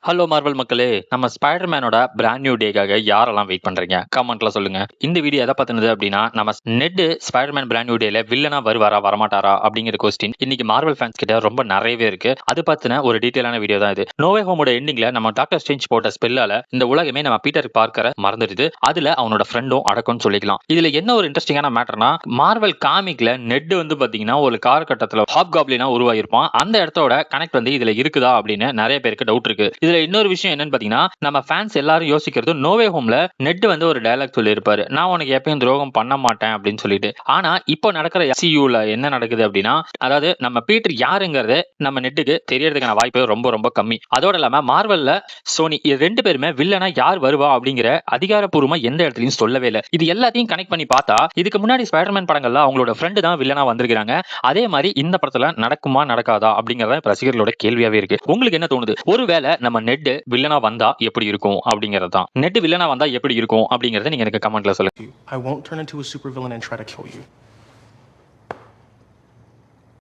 Hello Marvel மக்களே, நம்ம ஸ்பைடர்மேனோட brand new டேக்காக யாரெல்லாம் வெயிட் பண்றீங்க? கமெண்ட்ல சொல்லுங்க. இந்த வீடியோ எதை பத்தினது அப்படின்னா, நம்ம நெட் ஸ்பைடர்மேன் பிராண்ட் நியூ டேல வில்லனா வருவாரா வரமாட்டாரா அப்படிங்கிற கொஸ்டின் இன்னைக்கு மார்வல் ஃபேன்ஸ் கிட்ட ரொம்ப நிறையவே இருக்கு. அது பத்தின ஒரு டீடைலான வீடியோ தான் இது. நோவே ஹோமோட எண்டிங்ல நம்ம டாக்டர் ஸ்ட்ரேஞ்ச் போட்ட ஸ்பெல்லால இந்த உலகமே நம்ம பீட்டர் பார்க்கற மறந்துடுது. அதுல அவனோட ஃப்ரெண்டும் அடக்கம்னு சொல்லிக்கலாம். இதுல என்ன ஒரு இன்ட்ரெஸ்டிங்கான மேட்டர்னா, மார்வல் காமிக்ல நெட் வந்து பாத்தீங்கன்னா ஒரு காலகட்டத்துல ஹாப் காப்ளினா உருவாயிருப்பான். அந்த இடத்தோட கனெக்ட் வந்து இதுல இருக்குதா அப்படின்னு நிறைய பேருக்கு டவுட் இருக்கு. இதுல இன்னொரு விஷயம் என்னன்னு பாத்தீங்கன்னா, நம்ம ஃபேன்ஸ் எல்லாரும் யோசிக்கிறது நோவே ஹோம்ல நெட் வந்து ஒரு டயலாக் சொல்லியிருப்பாரு, நான் உனக்கு எப்பயும் துரோகம் பண்ண மாட்டேன் அப்படின்னு சொல்லிட்டு. ஆனா இப்போ நடக்கிற MCUல என்ன நடக்குது அப்படின்னா, அதாவது நம்ம பீட்டர் யாருங்கிறது நம்ம நெட்டுக்கு தெரியறதுக்கான வாய்ப்பு ரொம்ப ரொம்ப கம்மி. அதோட இல்லாம மார்வல்ல சோனி ரெண்டு பேருமே வில்லனா யார் வருவா அப்படிங்கிற அதிகாரப்பூர்வமா எந்த இடத்துலயும் சொல்லவே இல்லை. இது எல்லாத்தையும் கனெக்ட் பண்ணி பார்த்தா, இதுக்கு முன்னாடி ஸ்பைடர்மேன் படங்கள்ல அவங்களோட ஃப்ரெண்டு தான் வில்லனா வந்திருக்காங்க. அதே மாதிரி இந்த படத்துல நடக்குமா நடக்காதா அப்படிங்கறத ரசிகர்களோட கேள்வியாவே இருக்கு. உங்களுக்கு என்ன தோணுது? ஒருவேளை நம்ம நெட் வில்லனா வந்தா எப்படி இருக்கும் அப்படிங்கறது தான். நெட் வில்லனா வந்தா எப்படி இருக்கும் அப்படிங்கறத நீங்க எனக்கு கமெண்ட்ல சொல்லுங்க. I won't turn into a supervillain and try to kill you.